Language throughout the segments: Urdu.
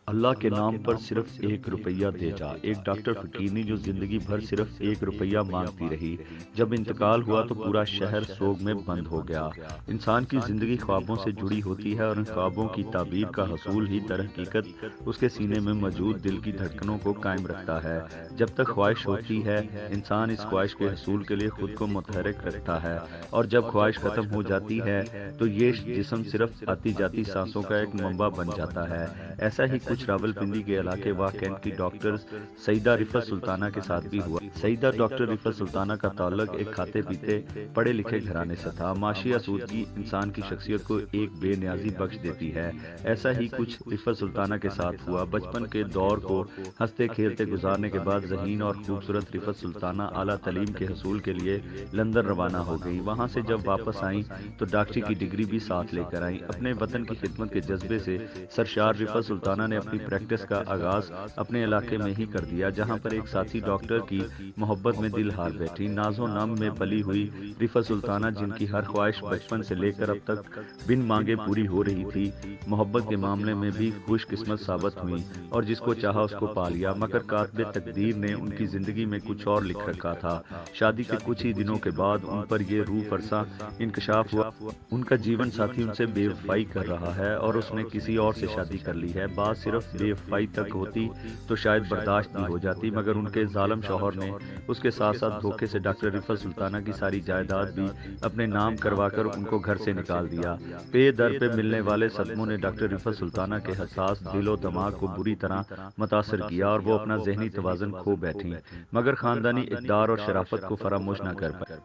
اللہ کے نام پر صرف 1 روپیہ دے جا۔ ایک ڈاکٹر فقیرنی جو زندگی بھر صرف 1 روپیہ مانگتی رہی، جب انتقال ہوا تو پورا شہر سوگ میں بند ہو گیا۔ انسان کی زندگی خوابوں سے جڑی ہوتی ہے اور ان خوابوں کی تعبیر کا حصول ہی در حقیقت اس کے سینے میں موجود دل کی دھڑکنوں کو قائم رکھتا ہے۔ جب تک خواہش ہوتی ہے، انسان اس خواہش کے حصول کے لیے خود کو متحرک رکھتا ہے، اور جب خواہش ختم ہو جاتی ہے تو یہ جسم صرف آتی جاتی سانسوں کا ایک منبع بن جاتا ہے۔ ایسا ہی کچھ راولپنڈی کے علاقے واقعات کی ڈاکٹر سعیدہ رفعت سلطانہ کے ساتھ بھی ہوا۔ سعیدہ ڈاکٹر رفعت سلطانہ کا تعلق ایک کھاتے پیتے پڑھے لکھے گھرانے سے تھا۔ معاشی آسودگی انسان کی شخصیت کو ایک بے نیازی بخش دیتی ہے۔ ایسا ہی کچھ رفعت سلطانہ کے ساتھ ہوا۔ بچپن کے دور کو ہنستے کھیلتے گزارنے کے بعد ذہین اور خوبصورت رفعت سلطانہ اعلیٰ تعلیم کے حصول کے لیے لندن روانہ ہو گئی۔ وہاں سے جب واپس آئیں تو ڈاکٹری کی ڈگری بھی ساتھ لے کر آئیں۔ اپنے وطن کی خدمت کے جذبے سے سرشار رفعت سلطانہ نے اپنی پریکٹس کا آغاز اپنے علاقے میں ہی کر دیا، جہاں پر ایک ساتھی ڈاکٹر کی محبت میں دل ہار بیٹھی۔ ناز و نم میں پلی ہوئی رفعت سلطانہ، جن کی ہر خواہش بچپن سے لے کر اب تک بن مانگے پوری ہو رہی تھی، محبت کے معاملے میں بھی خوش قسمت ثابت ہوئی اور جس کو چاہا اس کو پا لیا۔ مگر کاتب تقدیر نے ان کی زندگی میں کچھ اور لکھ رکھا تھا۔ شادی کے کچھ ہی دنوں کے بعد ان پر یہ روح فرسا انکشاف ہوا، ان کا جیون ساتھی ان سے بے وفائی کر رہا ہے اور اس نے کسی اور سے شادی کر لی ہے۔ بات صرف بے وفائی تک ہوتی تو شاید برداشت بھی ہو جاتی، مگر ان کے ظالم شوہر نے اس کے ساتھ ساتھ دھوکے سے ڈاکٹر رفعت سلطانہ کی ساری جائیداد بھی اپنے نام کروا کر ان کو گھر سے نکال دیا۔ پے در پہ ملنے والے صدموں نے ڈاکٹر رفعت سلطانہ کے حساس دل و دماغ کو بری طرح متاثر کیا اور وہ اپنا ذہنی توازن کھو بیٹھیں، مگر خاندانی اقدار اور شرافت کو فراموش نہ کر پائیں۔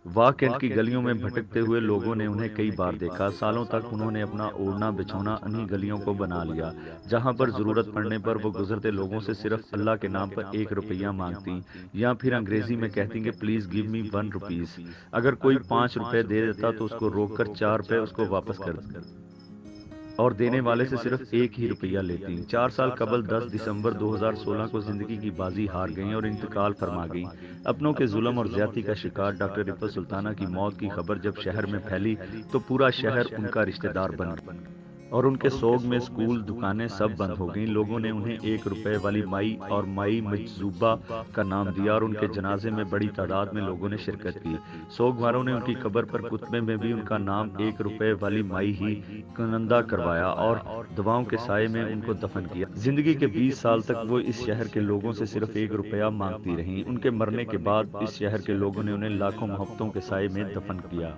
واہ کینٹ کی گلیوں میں بھٹکتے ہوئے لوگوں نے انہیں کئی بار دیکھا۔ سالوں تک انہوں نے اپنا اوڑھنا بچھونا انہی گلیوں کو بنا لیا، جہاں پر ضرورت پڑنے پر وہ گزرتے لوگوں سے صرف اللہ کے نام پر 1 روپیہ مانگتی، یا پھر انگریزی میں کہتی کہ پلیز گیو می 1 روپیز۔ اگر کوئی 5 روپے دے دیتا تو اس کو روک کر 4 روپے اس کو واپس کر اور دینے والے سے صرف 1 ہی روپیہ لیتی۔ 4 سال قبل 10 دسمبر 2016 کو زندگی کی بازی ہار گئیں اور انتقال فرما گئیں۔ اپنوں کے ظلم اور زیادتی کا شکار ڈاکٹر رفعت سلطانہ کی موت کی خبر جب شہر میں پھیلی تو پورا شہر ان کا رشتہ دار بن گیا اور ان کے سوگ میں اسکول، دکانیں سب بند ہو گئیں۔ لوگوں نے انہیں 1 روپے والی مائی اور مائی مجذوبہ کا نام دیا اور ان کے جنازے میں بڑی تعداد میں لوگوں نے شرکت کی۔ سوگواروں نے ان کی قبر پر کتبے میں بھی ان کا نام 1 روپے والی مائی ہی کنندہ کروایا اور دعاؤں کے سائے میں ان کو دفن کیا۔ زندگی کے 20 سال تک وہ اس شہر کے لوگوں سے صرف 1 روپیہ مانگتی رہیں۔ ان کے مرنے کے بعد اس شہر کے لوگوں نے انہیں لاکھوں محبتوں کے سائے میں دفن کیا۔